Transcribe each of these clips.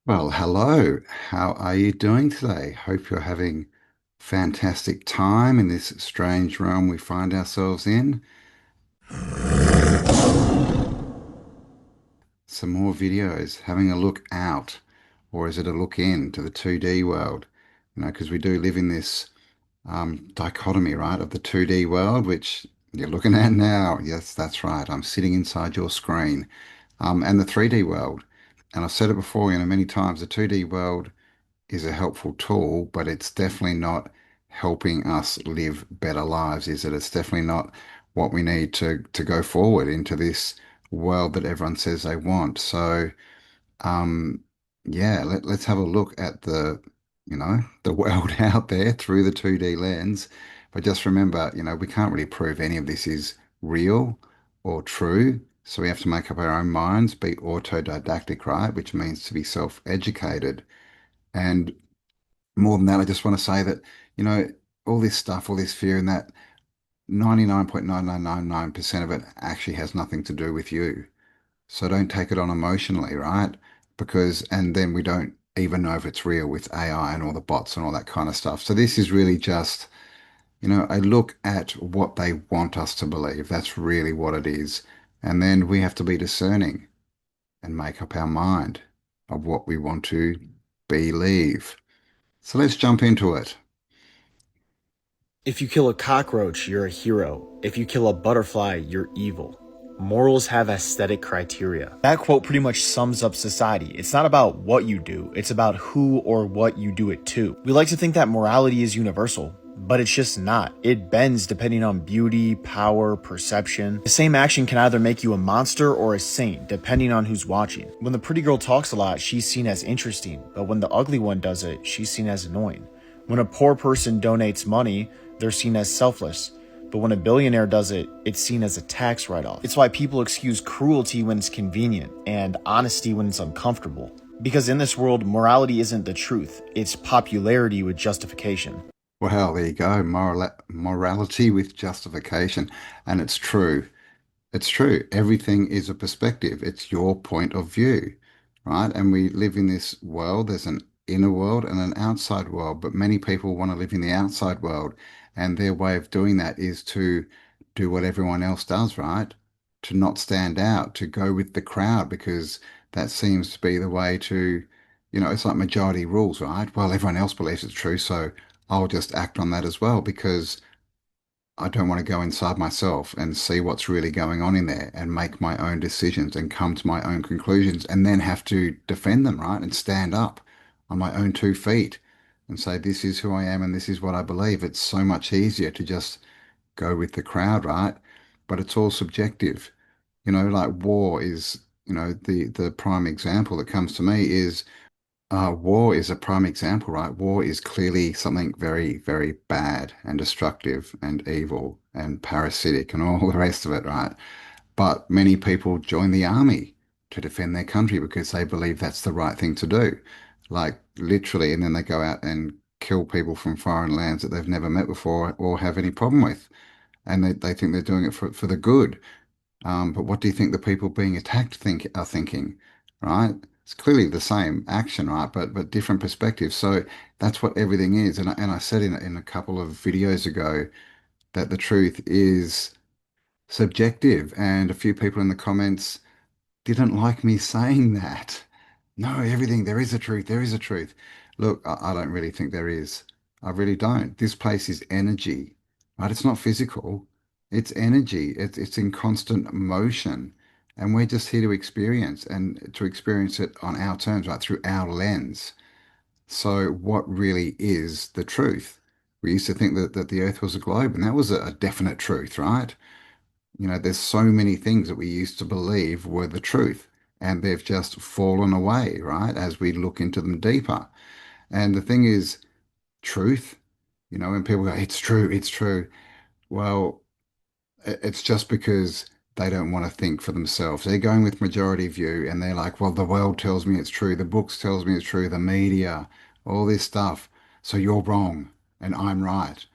Well, hello. How are you doing today? Hope you're having fantastic time in this strange realm we find ourselves in. Some more videos, having a look out, or is it a look in to the 2D world? Because we do live in this dichotomy, right, of the 2D world, which you're looking at now. Yes, that's right. I'm sitting inside your screen. And the 3D world. And I've said it before, many times, the 2D world is a helpful tool, but it's definitely not helping us live better lives, is it? It's definitely not what we need to go forward into this world that everyone says they want. So, um, yeah, let's have a look at the world out there through the 2D lens. But just remember, we can't really prove any of this is real or true. So we have to make up our own minds, be autodidactic, right? Which means to be self-educated. And more than that, I just want to say that, you know, all this stuff, all this fear, and that 99.9999% of it actually has nothing to do with you. So don't take it on emotionally, right? And then we don't even know if it's real with AI and all the bots and all that kind of stuff. So this is really just, a look at what they want us to believe. That's really what it is. And then we have to be discerning and make up our mind of what we want to believe. So let's jump into it. If you kill a cockroach, you're a hero. If you kill a butterfly, you're evil. Morals have aesthetic criteria. That quote pretty much sums up society. It's not about what you do, it's about who or what you do it to. We like to think that morality is universal, but it's just not. It bends depending on beauty, power, perception. The same action can either make you a monster or a saint, depending on who's watching. When the pretty girl talks a lot, she's seen as interesting, but when the ugly one does it, she's seen as annoying. When a poor person donates money, they're seen as selfless. But when a billionaire does it, it's seen as a tax write-off. It's why people excuse cruelty when it's convenient and honesty when it's uncomfortable. Because in this world, morality isn't the truth, it's popularity with justification. Well, there you go. Morality with justification. And it's true. It's true. Everything is a perspective. It's your point of view, right? And we live in this world. There's an inner world and an outside world, but many people want to live in the outside world. And their way of doing that is to do what everyone else does, right? To not stand out, to go with the crowd, because that seems to be the way to, it's like majority rules, right? Well, everyone else believes it's true, so I'll just act on that as well because I don't want to go inside myself and see what's really going on in there and make my own decisions and come to my own conclusions and then have to defend them, right? And stand up on my own 2 feet and say, this is who I am and this is what I believe. It's so much easier to just go with the crowd, right? But it's all subjective. Like war is, the prime example that comes to me is war is a prime example, right? War is clearly something very, very bad and destructive and evil and parasitic and all the rest of it, right? But many people join the army to defend their country because they believe that's the right thing to do. Like literally, and then they go out and kill people from foreign lands that they've never met before or have any problem with. And they think they're doing it for the good. But what do you think the people being attacked are thinking, right? It's clearly the same action, right? But different perspectives. So that's what everything is. And I said in a couple of videos ago that the truth is subjective, and a few people in the comments didn't like me saying that. No, everything, there is a truth, there is a truth. Look, I don't really think there is. I really don't. This place is energy, right? It's not physical, it's energy. It's in constant motion. And we're just here to experience it on our terms, right? Through our lens. So what really is the truth? We used to think that the Earth was a globe, and that was a definite truth, right? There's so many things that we used to believe were the truth, and they've just fallen away, right? As we look into them deeper. And the thing is, truth, when people go, it's true, it's true. Well, it's just because they don't want to think for themselves. They're going with majority view and they're like, well, the world tells me it's true, the books tells me it's true, the media, all this stuff. So you're wrong and I'm right.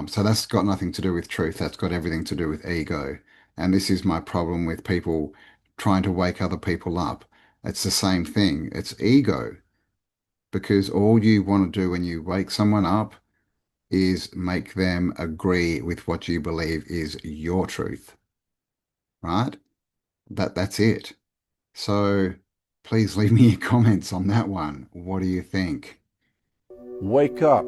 So that's got nothing to do with truth. That's got everything to do with ego. And this is my problem with people trying to wake other people up It's the same thing. It's ego because all you want to do when you wake someone up is make them agree with what you believe is your truth, right? That's it. So please leave me your comments on that one. What do you think? Wake up.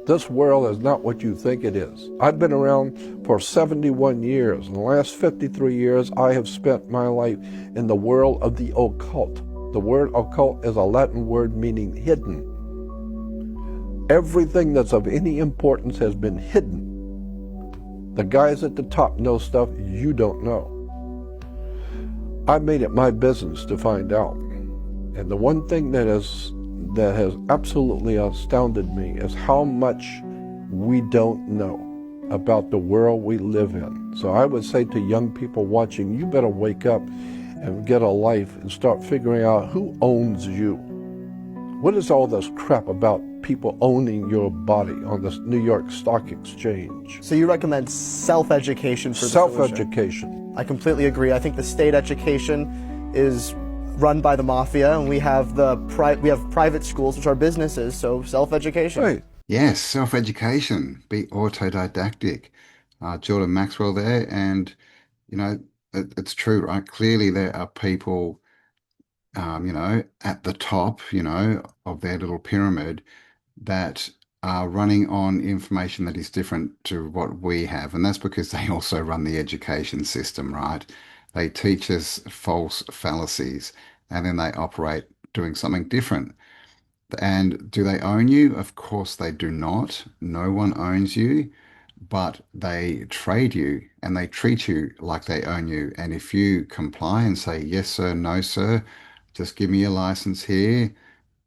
This world is not what you think it is. I've been around for 71 years. In the last 53 years, I have spent my life in the world of the occult. The word occult is a Latin word meaning hidden. Everything that's of any importance has been hidden. The guys at the top know stuff you don't know. I made it my business to find out. And the one thing that has absolutely astounded me is how much we don't know about the world we live in. So I would say to young people watching, you better wake up and get a life and start figuring out who owns you. What is all this crap about people owning your body on the New York Stock Exchange? So you recommend self-education for the solution? Self-education. I completely agree. I think the state education is run by the mafia, and we have private schools, which are businesses. So self-education. Right. Yes, self-education, be autodidactic. Jordan Maxwell there, and you know, it's true, right? Clearly, there are people, at the top, of their little pyramid that are running on information that is different to what we have. And that's because they also run the education system, right? They teach us false fallacies and then they operate doing something different. And do they own you? Of course they do not. No one owns you, but they trade you and they treat you like they own you. And if you comply and say, yes, sir, no, sir, just give me a license here,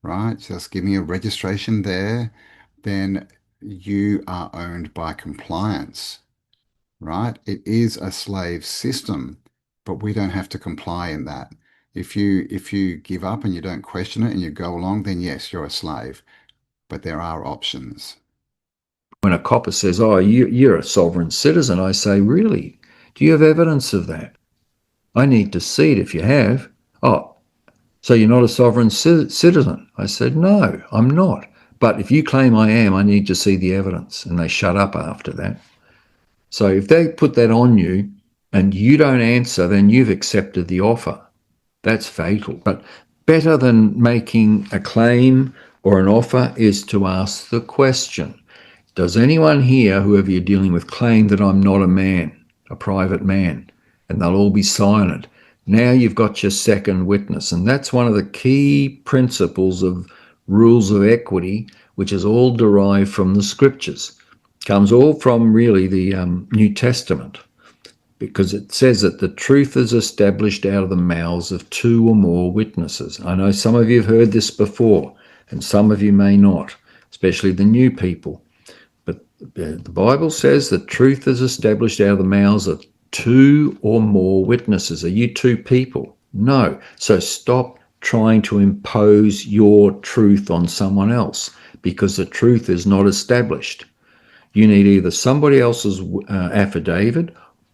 right? Just give me a registration there, then you are owned by compliance, right? It is a slave system, but we don't have to comply in that. If you give up and you don't question it and you go along, then yes, you're a slave, but there are options. When a copper says, "Oh, you're a sovereign citizen," I say, "Really? Do you have evidence of that? I need to see it if you have." "Oh, so you're not a sovereign citizen?" I said, "No, I'm not. But if you claim I am, I need to see the evidence." And they shut up after that. So if they put that on you and you don't answer, then you've accepted the offer. That's fatal. But better than making a claim or an offer is to ask the question. Does anyone here, whoever you're dealing with, claim that I'm not a man, a private man? And they'll all be silent. Now you've got your second witness. And that's one of the key principles of rules of equity, which is all derived from the scriptures. Comes all from really the New Testament, because it says that the truth is established out of the mouths of two or more witnesses. I know some of you have heard this before, and some of you may not, especially the new people. But the Bible says that truth is established out of the mouths of two or more witnesses. Are you two people? No. So stop trying to impose your truth on someone else, because the truth is not established. You need either somebody else's affidavit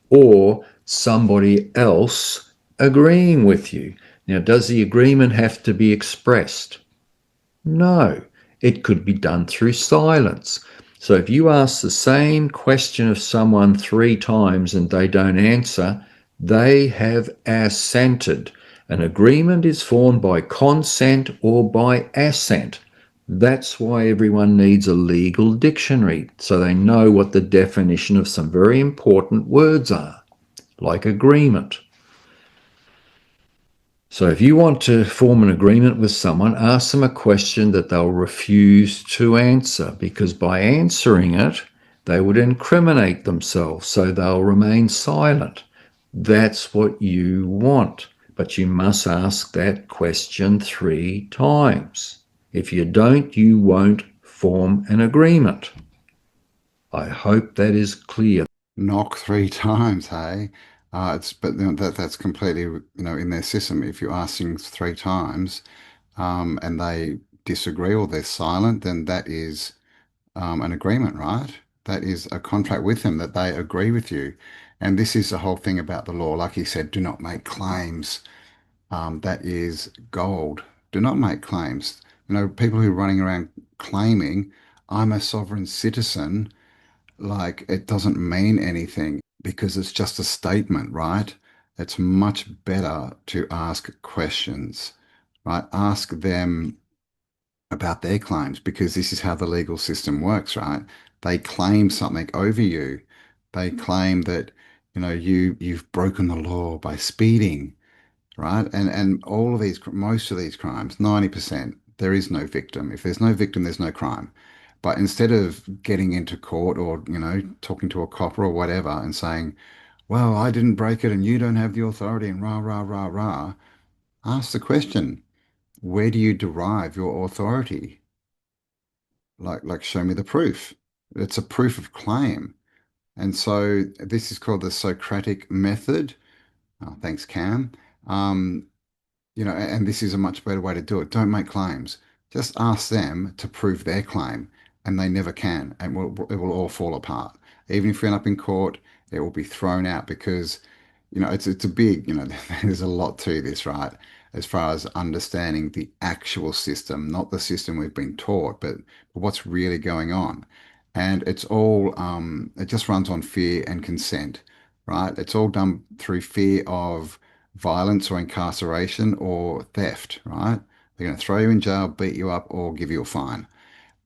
or somebody else agreeing with you. Now, does the agreement have to be expressed? No, it could be done through silence. So if you ask the same question of someone 3 times and they don't answer, they have assented. An agreement is formed by consent or by assent. That's why everyone needs a legal dictionary, so they know what the definition of some very important words are, like agreement. So if you want to form an agreement with someone, ask them a question that they'll refuse to answer, because by answering it, they would incriminate themselves, so they'll remain silent. That's what you want, but you must ask that question 3 times. If you don't, you won't form an agreement. I hope that is clear. Knock 3 times, hey? That's completely, in their system. If you're asking 3 times, and they disagree or they're silent, then that is an agreement, right? That is a contract with them that they agree with you. And this is the whole thing about the law. Like he said, do not make claims. That is gold. Do not make claims. People who are running around claiming, I'm a sovereign citizen, like it doesn't mean anything because it's just a statement, right? It's much better to ask questions, right? Ask them about their claims because this is how the legal system works, right? They claim something over you. They claim that, you've broken the law by speeding, right? And all of these, most of these crimes, 90%, there is no victim. If there's no victim, there's no crime. But instead of getting into court or, talking to a copper or whatever and saying, well, I didn't break it and you don't have the authority and rah, rah, rah, rah, ask the question, where do you derive your authority? Like, show me the proof. It's a proof of claim. And so this is called the Socratic method. Oh, thanks, Cam. Um, and this is a much better way to do it. Don't make claims. Just ask them to prove their claim, and they never can, and it will all fall apart. Even if you end up in court, it will be thrown out because, it's a big, there's a lot to this, right? As far as understanding the actual system, not the system we've been taught, but what's really going on. And it's all, it just runs on fear and consent, right? It's all done through fear of violence or incarceration or theft, right? They're going to throw you in jail, beat you up, or give you a fine.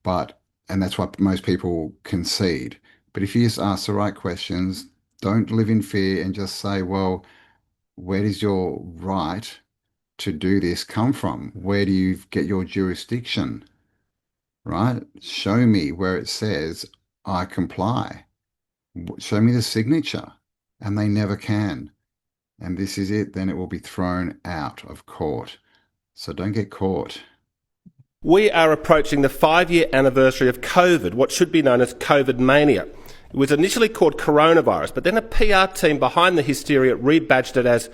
And that's why most people concede. But if you just ask the right questions, don't live in fear and just say, well, where does your right to do this come from? Where do you get your jurisdiction, right? Show me where it says I comply. Show me the signature. And they never can. And this is it, then it will be thrown out of court. So don't get caught. We are approaching the 5-year anniversary of COVID, what should be known as COVID mania. It was initially called coronavirus, but then a PR team behind the hysteria rebadged it as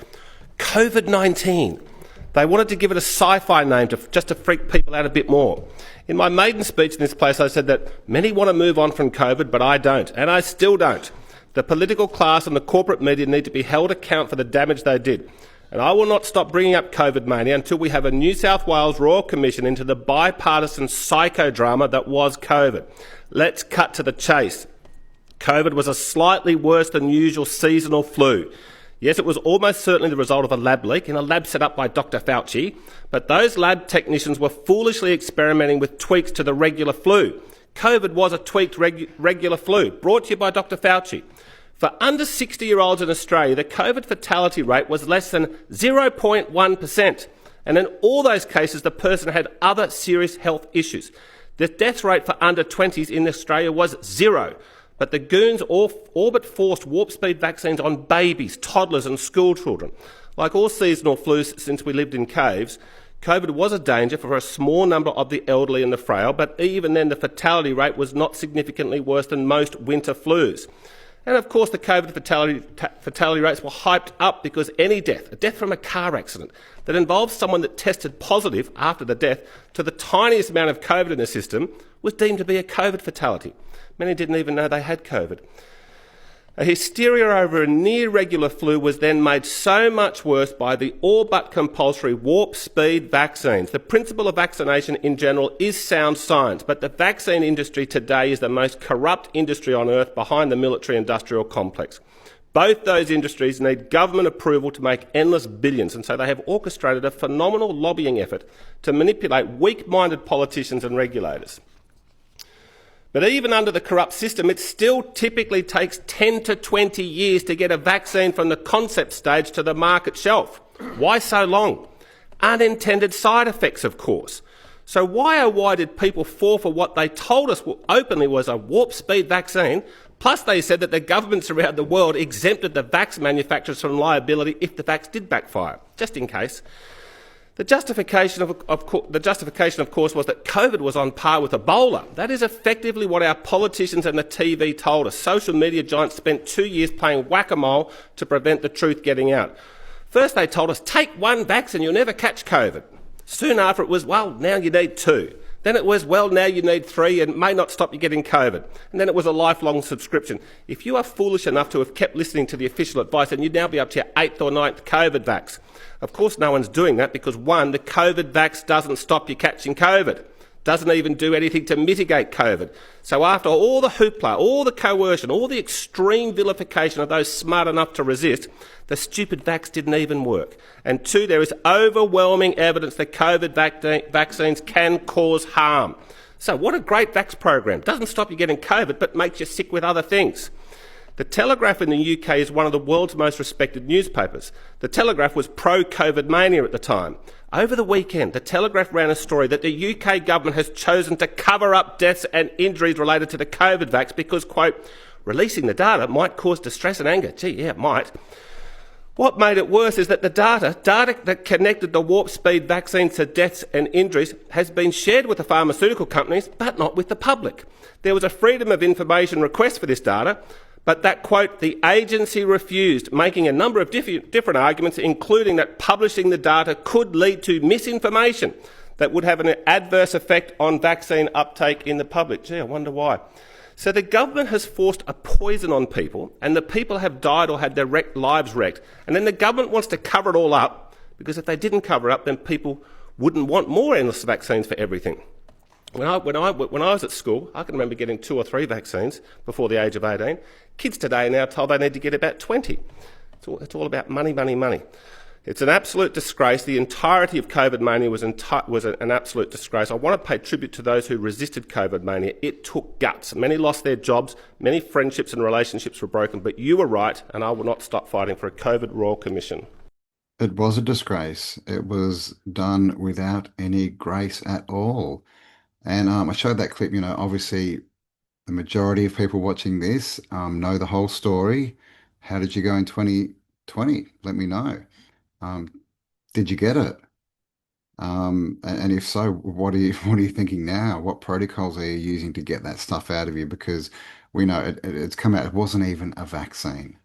COVID-19. They wanted to give it a sci-fi name just to freak people out a bit more. In my maiden speech in this place, I said that many want to move on from COVID, but I don't, and I still don't. The political class and the corporate media need to be held account for the damage they did. And I will not stop bringing up COVID mania until we have a New South Wales Royal Commission into the bipartisan psychodrama that was COVID. Let's cut to the chase. COVID was a slightly worse than usual seasonal flu. Yes, it was almost certainly the result of a lab leak in a lab set up by Dr. Fauci, but those lab technicians were foolishly experimenting with tweaks to the regular flu. COVID was a tweaked regular flu, brought to you by Dr. Fauci. For under 60-year-olds in Australia, the COVID fatality rate was less than 0.1%. And in all those cases, the person had other serious health issues. The death rate for under 20s in Australia was 0. But the goons all but forced warp speed vaccines on babies, toddlers and school children. Like all seasonal flus since we lived in caves, COVID was a danger for a small number of the elderly and the frail, but even then the fatality rate was not significantly worse than most winter flus. And of course the COVID fatality rates were hyped up because any death, a death from a car accident, that involves someone that tested positive after the death to the tiniest amount of COVID in the system was deemed to be a COVID fatality. Many didn't even know they had COVID. A hysteria over a near-regular flu was then made so much worse by the all-but compulsory warp speed vaccines. The principle of vaccination in general is sound science, but the vaccine industry today is the most corrupt industry on earth behind the military-industrial complex. Both those industries need government approval to make endless billions, and so they have orchestrated a phenomenal lobbying effort to manipulate weak-minded politicians and regulators. But even under the corrupt system, it still typically takes 10 to 20 years to get a vaccine from the concept stage to the market shelf. Why so long? Unintended side effects, of course. So why did people fall for what they told us openly was a warp speed vaccine? Plus they said that the governments around the world exempted the vax manufacturers from liability if the vax did backfire, just in case. The justification, of course, was that COVID was on par with Ebola. That is effectively what our politicians and the TV told us. Social media giants spent 2 years playing whack-a-mole to prevent the truth getting out. First they told us, take one vaccine, you'll never catch COVID. Soon after it was, well, now you need 2. Then it was, well, now you need 3 and it may not stop you getting COVID. And then it was a lifelong subscription. If you are foolish enough to have kept listening to the official advice, then you'd now be up to your 8th or 9th COVID vax. Of course, no one's doing that because, one, the COVID vax doesn't stop you catching COVID. Doesn't even do anything to mitigate COVID. So after all the hoopla, all the coercion, all the extreme vilification of those smart enough to resist, the stupid vax didn't even work. And 2, there is overwhelming evidence that COVID vaccines can cause harm. So what a great vax program. Doesn't stop you getting COVID, but makes you sick with other things. The Telegraph in the UK is one of the world's most respected newspapers. The Telegraph was pro-COVID mania at the time. Over the weekend, the Telegraph ran a story that the UK government has chosen to cover up deaths and injuries related to the COVID vax because, quote, releasing the data might cause distress and anger. Gee, yeah, it might. What made it worse is that the data that connected the warp speed vaccines to deaths and injuries has been shared with the pharmaceutical companies, but not with the public. There was a Freedom of Information request for this data, but that, quote, the agency refused, making a number of different arguments, including that publishing the data could lead to misinformation that would have an adverse effect on vaccine uptake in the public. Gee, I wonder why. So the government has forced a poison on people, and the people have died or had their lives wrecked. And then the government wants to cover it all up, because if they didn't cover it up, then people wouldn't want more endless vaccines for everything. When I was at school, I can remember getting 2 or 3 vaccines before the age of 18. Kids today are now told they need to get about 20. It's all about money, money, money. It's an absolute disgrace. The entirety of COVID mania was an absolute disgrace. I want to pay tribute to those who resisted COVID mania. It took guts. Many lost their jobs, many friendships and relationships were broken, but you were right, and I will not stop fighting for a COVID Royal Commission. It was a disgrace. It was done without any grace at all. And I showed that clip, obviously the majority of people watching this know the whole story. How did you go in 2020? Let me know. Um, did you get it? And if so, what are you thinking now? What protocols are you using to get that stuff out of you? Because we know it's come out. It wasn't even a vaccine,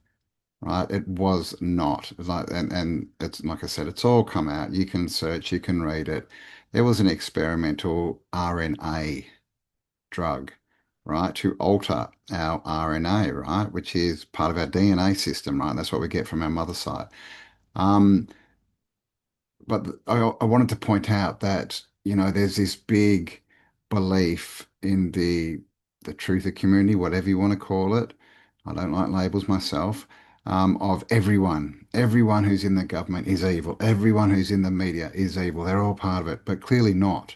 right? It was not. It was like, and it's like I said, it's all come out. You can search, you can read it. It was an experimental RNA drug, right, to alter our RNA, right, which is part of our DNA system, right? That's what we get from our mother side. Um, but I wanted to point out that, there's this big belief in the truther community, whatever you want to call it. I don't like labels myself. Of everyone who's in the government is evil. Everyone who's in the media is evil. They're all part of it, but clearly not,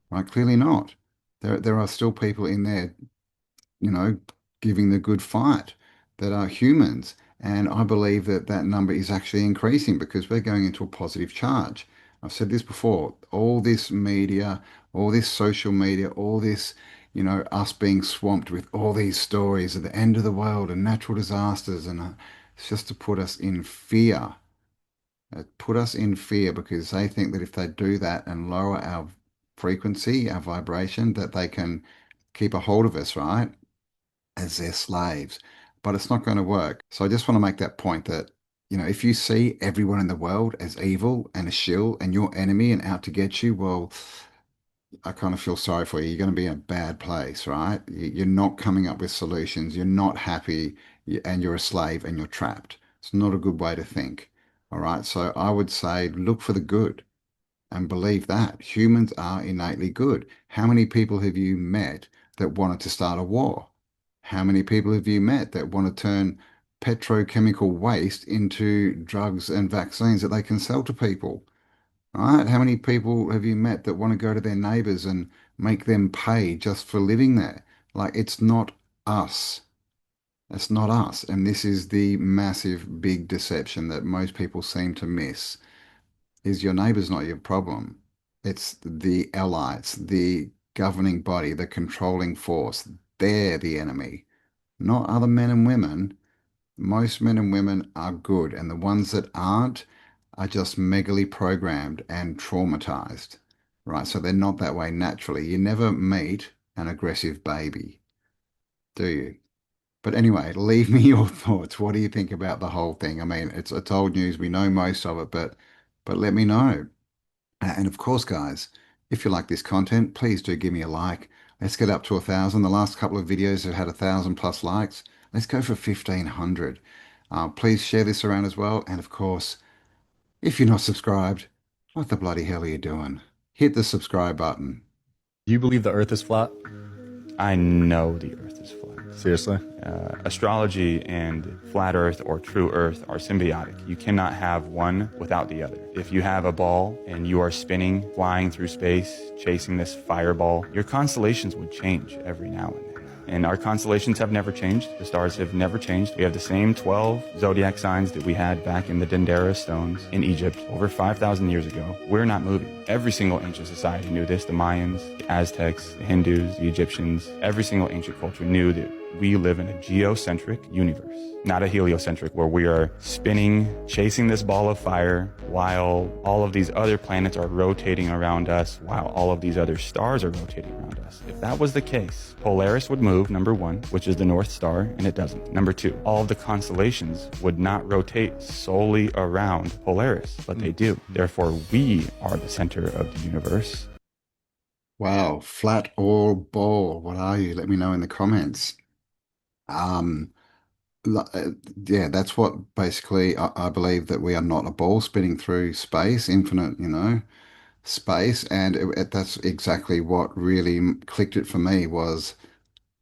right? Clearly not. There are still people in there, you know, giving the good fight that are humans. And I believe that that number is actually increasing because we're going into a positive charge. I've said this before, all this media, all this social media, all this, us being swamped with all these stories of the end of the world and natural disasters, and it's just to put us in fear. Put us in fear because they think that if they do that and lower our frequency, our vibration, that they can keep a hold of us, right? As their slaves, but it's not going to work. So I just want to make that point that, if you see everyone in the world as evil and a shill and your enemy and out to get you, well, I kind of feel sorry for you. You're going to be in a bad place, right? You're not coming up with solutions. You're not happy and you're a slave and you're trapped. It's not a good way to think. All right. So I would say look for the good and believe that humans are innately good. How many people have you met that wanted to start a war? How many people have you met that want to turn petrochemical waste into drugs and vaccines that they can sell to people? Right? How many people have you met that want to go to their neighbors and make them pay just for living there? Like, it's not us. It's not us. And this is the massive, big deception that most people seem to miss is your neighbor's not your problem. It's the allies, the governing body, the controlling force. They're the enemy, not other men and women. Most men and women are good, and the ones that aren't are just megally programmed and traumatized, right? So they're not that way naturally. You never meet an aggressive baby, do you? But anyway, leave me your thoughts. What do you think about the whole thing? I mean, it's old news. We know most of it, but let me know. And of course, guys, If you like this content, please do give me a like. Let's get up to 1,000. The last couple of videos have had 1,000 plus likes. Let's go for 1,500. Please share this around as well. And of course, if you're not subscribed, what the bloody hell are you doing? Hit the subscribe button. Do you believe the earth is flat? I know the earth is flat. Seriously? Astrology and flat earth or true earth are symbiotic. You cannot have one without the other. If you have a ball and you are spinning, flying through space, chasing this fireball, your constellations would change every now and then. And our constellations have never changed. The stars have never changed. We have the same 12 zodiac signs that we had back in the Dendera stones in Egypt over 5,000 years ago. We're not moving. Every single ancient society knew this. The Mayans, the Aztecs, the Hindus, the Egyptians, every single ancient culture knew that we live in a geocentric universe, not a heliocentric where we are spinning, chasing this ball of fire while all of these other planets are rotating around us, while all of these other stars are rotating around us. If that was the case, Polaris would move, number one, which is the North Star, and it doesn't. Number two, all of the constellations would not rotate solely around Polaris, but they do. Therefore, we are the center of the universe. Wow, flat or ball, what are you? Let me know in the comments. Um, yeah, that's what basically I believe that we are not a ball spinning through space, infinite, space, and that's exactly what really clicked it for me was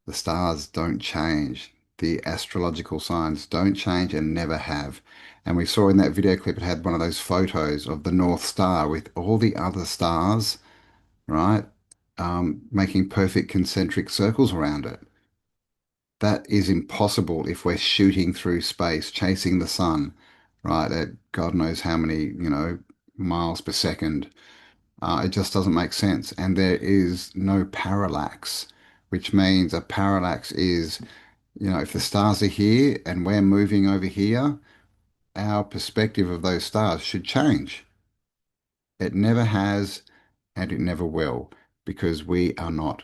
the stars don't change. The astrological signs don't change and never have. And we saw in that video clip it had one of those photos of the North Star with all the other stars, right? Making perfect concentric circles around it. That is impossible if we're shooting through space, chasing the sun, right, at God knows how many, miles per second. It just doesn't make sense. And there is no parallax, which means a parallax is, if the stars are here and we're moving over here, our perspective of those stars should change. It never has, and it never will, because we are not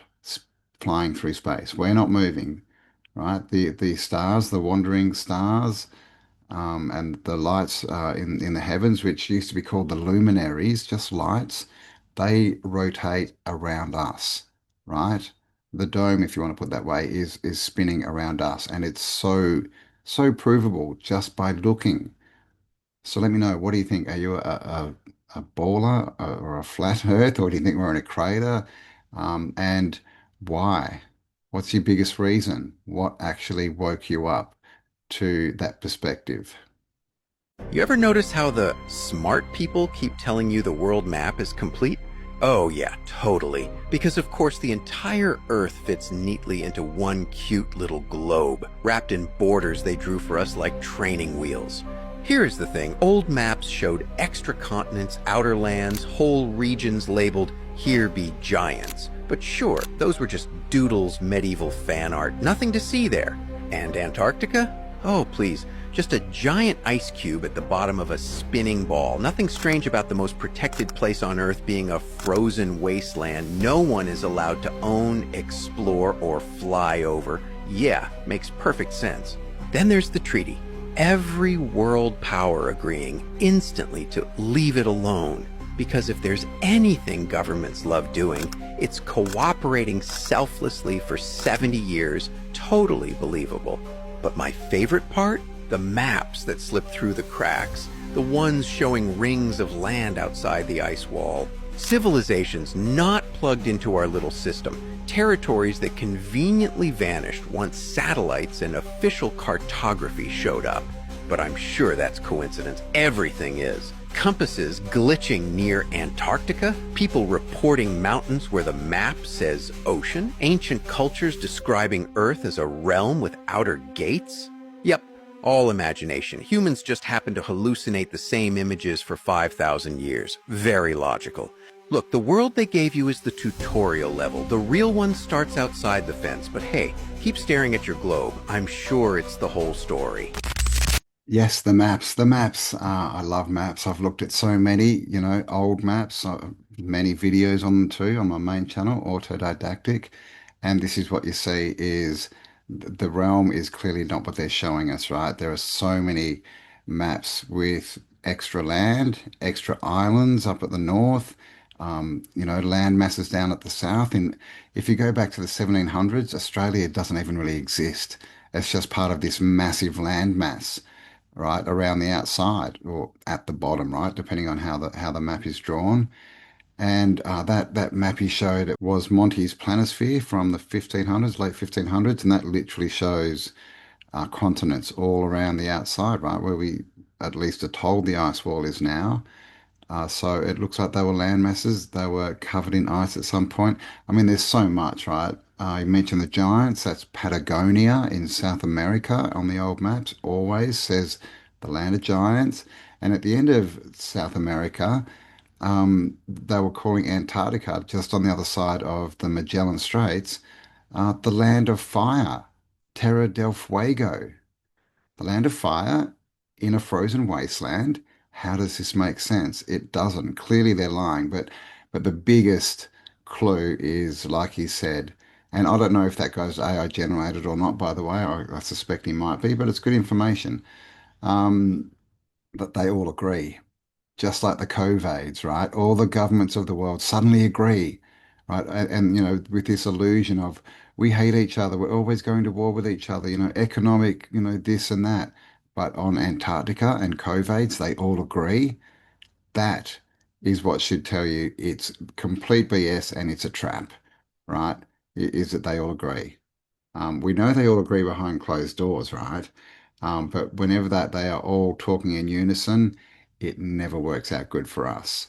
flying through space. We're not moving, right? The stars, the wandering stars, and the lights in the heavens, which used to be called the luminaries, just lights, they rotate around us, right? The dome, if you want to put it that way, is spinning around us, and it's so provable just by looking. So let me know, what do you think? Are you a baller or a flat Earth, or do you think we're in a crater? And why? What's your biggest reason? What actually woke you up to that perspective? You ever notice how the smart people keep telling you the world map is complete? Oh yeah, totally. Because of course the entire Earth fits neatly into one cute little globe, wrapped in borders they drew for us like training wheels. Here's the thing, old maps showed extra continents, outer lands, whole regions labeled, "Here be giants." But sure, those were just doodles, medieval fan art, nothing to see there. And Antarctica? Oh please, just a giant ice cube at the bottom of a spinning ball. Nothing strange about the most protected place on Earth being a frozen wasteland no one is allowed to own, explore, or fly over. Yeah, makes perfect sense. Then there's the treaty. Every world power agreeing instantly to leave it alone. Because if there's anything governments love doing, it's cooperating selflessly for 70 years, totally believable. But my favorite part? The maps that slip through the cracks, the ones showing rings of land outside the ice wall. Civilizations not plugged into our little system, territories that conveniently vanished once satellites and official cartography showed up. But I'm sure that's coincidence. Everything is. Compasses glitching near Antarctica, people reporting mountains where the map says ocean, ancient cultures describing Earth as a realm with outer gates. Yep, all imagination. Humans just happen to hallucinate the same images for 5,000 years. Very logical. Look, the world they gave you is the tutorial level. The real one starts outside the fence, but hey, keep staring at your globe. I'm sure it's the whole story. Yes, the maps, the maps. I love maps. I've looked at so many, old maps, many videos on them too on my main channel, Autodidactic. And this is what you see is the realm is clearly not what they're showing us, right? There are so many maps with extra land, extra islands up at the north, land masses down at the south. And if you go back to the 1700s, Australia doesn't even really exist. It's just part of this massive land mass, right, around the outside or at the bottom, right, depending on how the map is drawn. And that map he showed it was Monty's planisphere from the 1500s, late 1500s, and that literally shows continents all around the outside, right, where we at least are told the ice wall is now. So it looks like they were land masses. They were covered in ice at some point. I mean, there's so much, right? You mentioned the giants. That's Patagonia in South America on the old maps. Always says the land of giants. And at the end of South America, they were calling Antarctica, just on the other side of the Magellan Straits, the land of fire, Terra del Fuego, the land of fire in a frozen wasteland. How does this make sense? It doesn't. Clearly they're lying, but the biggest clue is, like he said, and I don't know if that guy's AI generated or not, by the way. I suspect he might be, but it's good information. Um, that they all agree, just like the COVIDs, right? All the governments of the world suddenly agree, right? And with this illusion of we hate each other, we're always going to war with each other, economic, this and that. But on Antarctica and COVIDs, they all agree. That is what should tell you it's complete BS and it's a trap, right? Is that they all agree. We know they all agree behind closed doors, right? But whenever that they are all talking in unison, it never works out good for us.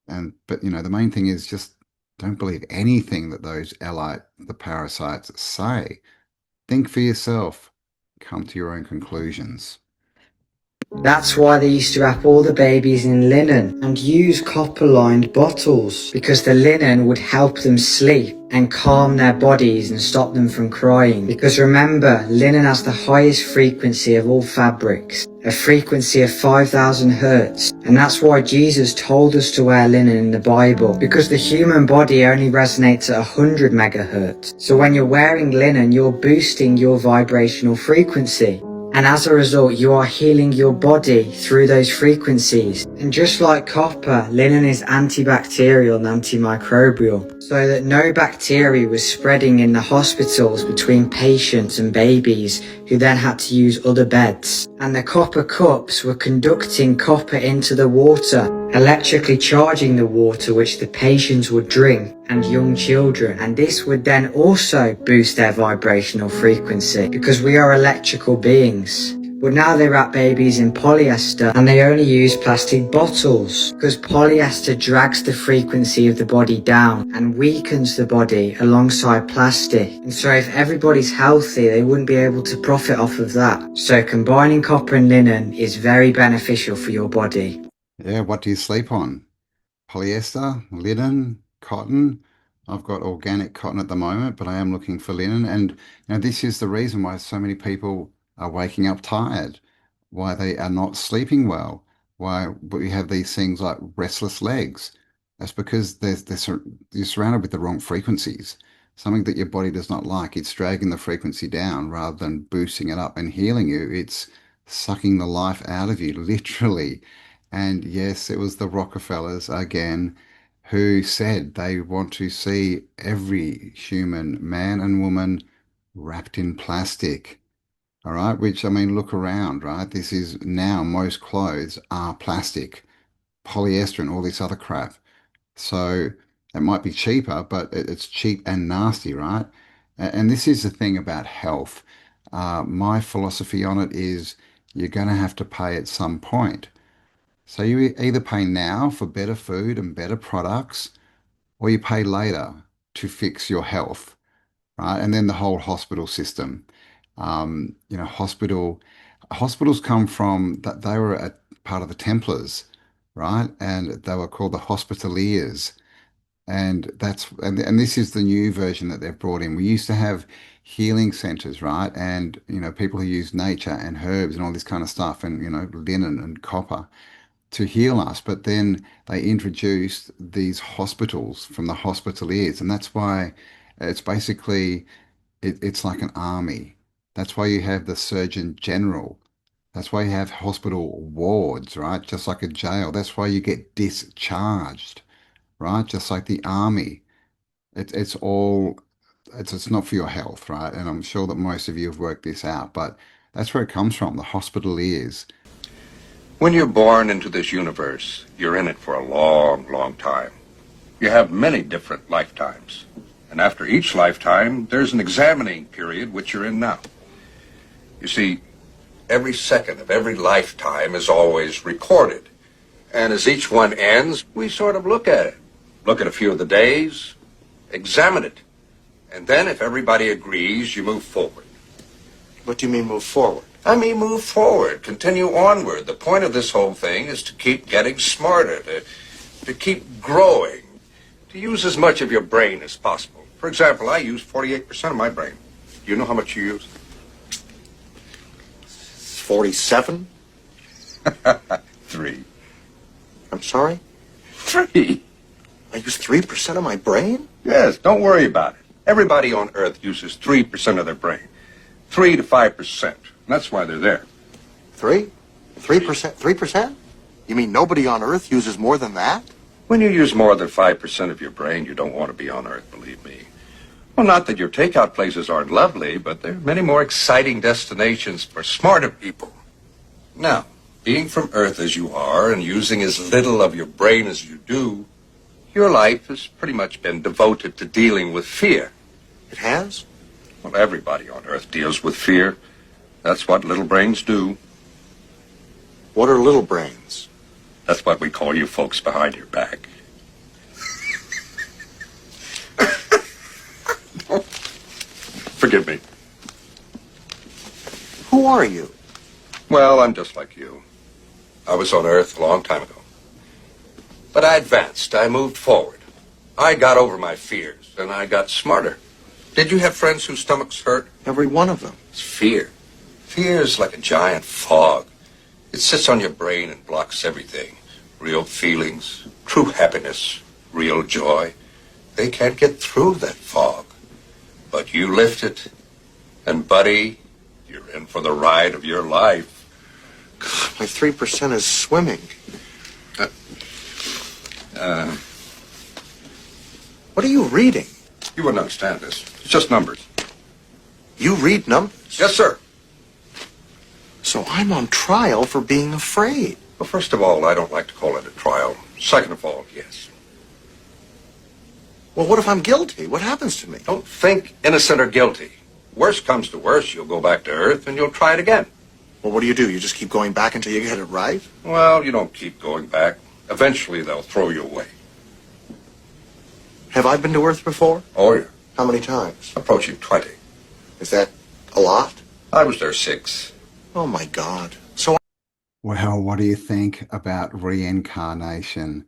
But the main thing is just don't believe anything that those the parasites say. Think for yourself. Come to your own conclusions. That's why they used to wrap all the babies in linen and use copper-lined bottles, because the linen would help them sleep and calm their bodies and stop them from crying. Because remember, linen has the highest frequency of all fabrics, a frequency of 5,000 hertz. And that's why Jesus told us to wear linen in the Bible, because the human body only resonates at 100 megahertz. So when you're wearing linen, you're boosting your vibrational frequency. And as a result, you are healing your body through those frequencies. And just like copper, linen is antibacterial and antimicrobial, so that no bacteria was spreading in the hospitals between patients and babies who then had to use other beds. And the copper cups were conducting copper into the water, electrically charging the water which the patients would drink and young children, and this would then also boost their vibrational frequency because we are electrical beings. But now they wrap babies in polyester and they only use plastic bottles because polyester drags the frequency of the body down and weakens the body alongside plastic. And so if everybody's healthy, they wouldn't be able to profit off of that. So combining copper and linen is very beneficial for your body. Yeah, what do you sleep on? Polyester, linen, cotton. I've got organic cotton at the moment, but I am looking for linen. And this is the reason why so many people are waking up tired, why they are not sleeping well, why we have these things like restless legs. That's because you're surrounded with the wrong frequencies, something that your body does not like. It's dragging the frequency down rather than boosting it up and healing you. It's sucking the life out of you, literally. And yes, it was the Rockefellers again who said they want to see every human, man and woman, wrapped in plastic. All right, which I mean, look around, right? This is now most clothes are plastic, polyester, and all this other crap. So it might be cheaper, but it's cheap and nasty, right? And this is the thing about health. My philosophy on it is you're going to have to pay at some point. So you either pay now for better food and better products, or you pay later to fix your health, right? And then the whole hospital system. Hospitals come from that they were a part of the Templars, right? And they were called the Hospitaliers. And this is the new version that they've brought in. We used to have healing centers, right? And people who use nature and herbs and all this kind of stuff, and linen and copper to heal us. But then they introduced these hospitals from the hospitaliers, and that's why it's basically it's like an army. That's why you have the Surgeon General. That's why you have hospital wards, right? Just like a jail. That's why you get discharged, right? Just like the army. It's all it's not for your health, right? And I'm sure that most of you have worked this out, but that's where it comes from. The hospital is. When you're born into this universe, you're in it for a long, long time. You have many different lifetimes. And after each lifetime, there's an examining period, which you're in now. You see, every second of every lifetime is always recorded. And as each one ends, we sort of look at it. Look at a few of the days, examine it. And then if everybody agrees, you move forward. What do you mean move forward? I mean, move forward, continue onward. The point of this whole thing is to keep getting smarter, to keep growing, to use as much of your brain as possible. For example, I use 48% of my brain. Do you know how much you use? 47? 3. I'm sorry? 3. I use 3% of my brain? Yes, don't worry about it. Everybody on Earth uses 3% of their brain. 3 to 5%. That's why they're there. 3? 3%? 3%? You mean nobody on Earth uses more than that? When you use more than 5% of your brain, you don't want to be on Earth, believe me. Well, not that your takeout places aren't lovely, but there are many more exciting destinations for smarter people. Now, being from Earth as you are and using as little of your brain as you do, your life has pretty much been devoted to dealing with fear. It has? Well, everybody on Earth deals with fear. That's what little brains do. What are little brains? That's what we call you folks behind your back. Forgive me. Who are you? Well, I'm just like you. I was on Earth a long time ago. But I advanced. I moved forward. I got over my fears, and I got smarter. Did you have friends whose stomachs hurt? Every one of them. It's fear. Fear is like a giant fog. It sits on your brain and blocks everything. Real feelings, true happiness, real joy. They can't get through that fog. But you lift it, and buddy, you're in for the ride of your life. God, my 3% is swimming. What are you reading? You wouldn't understand this. It's just numbers. You read numbers? Yes, sir. So I'm on trial for being afraid. Well, first of all, I don't like to call it a trial. Second of all, yes. Well, what if I'm guilty? What happens to me? Don't think innocent or guilty. Worst comes to worst, you'll go back to Earth and you'll try it again. Well, what do? You just keep going back until you get it right? Well, you don't keep going back. Eventually, they'll throw you away. Have I been to Earth before? Oh, yeah. How many times? Approaching 20. Is that a lot? I was there 6. Oh, my God. So Well, what do you think about reincarnation?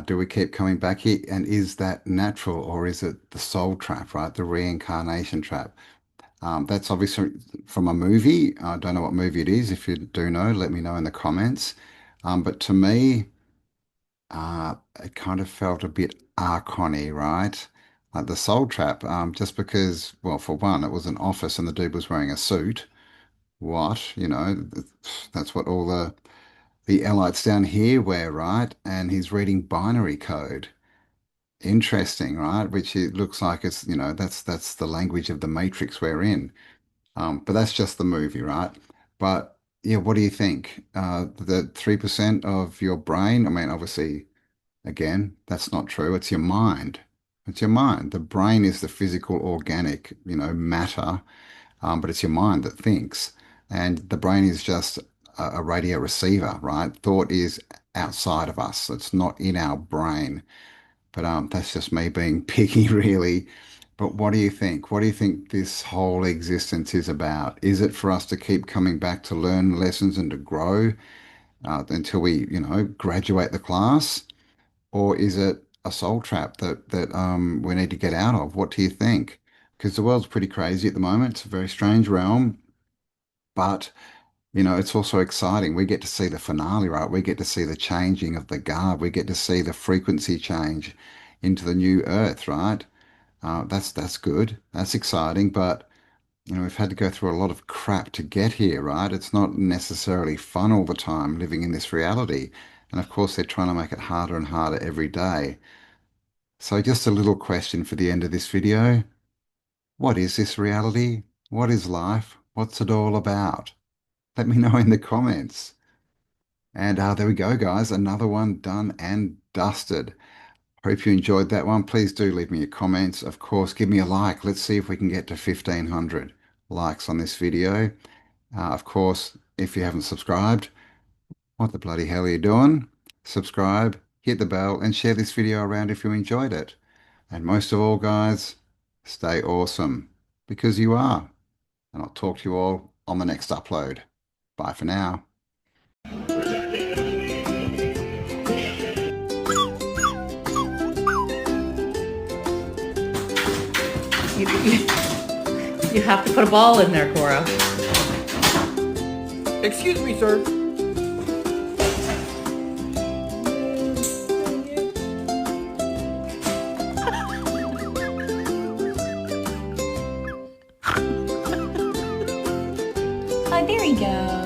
Do we keep coming back here? And is that natural or is it the soul trap, right? The reincarnation trap. That's obviously from a movie. I don't know what movie it is. If you do know, let me know in the comments. But to me, it kind of felt a bit Archon-y, right? Like the soul trap, just because, well, for one, it was an office and the dude was wearing a suit. What? That's what all the elites down here wear, right? And he's reading binary code. Interesting, right? Which it looks like that's the language of the Matrix we're in. But that's just the movie, right? But yeah, what do you think? The 3% of your brain, I mean, obviously, again, that's not true. It's your mind. It's your mind. The brain is the physical, organic, matter, but it's your mind that thinks. And the brain is just a radio receiver, right? Thought is outside of us. It's not in our brain. But that's just me being picky, really. But what do you think? What do you think this whole existence is about? Is it for us to keep coming back to learn lessons and to grow until we, graduate the class? Or is it a soul trap that we need to get out of? What do you think? Because the world's pretty crazy at the moment. It's a very strange realm, but it's also exciting. We get to see the finale, right? We get to see the changing of the guard. We get to see the frequency change into the new Earth, right? That's good. That's exciting, but we've had to go through a lot of crap to get here, right? It's not necessarily fun all the time living in this reality. And of course, they're trying to make it harder and harder every day. So just a little question for the end of this video. What is this reality? What is life? What's it all about? Let me know in the comments. And there we go, guys. Another one done and dusted. Hope you enjoyed that one. Please do leave me your comments. Of course, give me a like. Let's see if we can get to 1,500 likes on this video. Of course, if you haven't subscribed, what the bloody hell are you doing? Subscribe, hit the bell, and share this video around if you enjoyed it. And most of all, guys, stay awesome, because you are. And I'll talk to you all on the next upload. Bye for now. You have to put a ball in there, Cora. Excuse me, sir. Oh, there we go.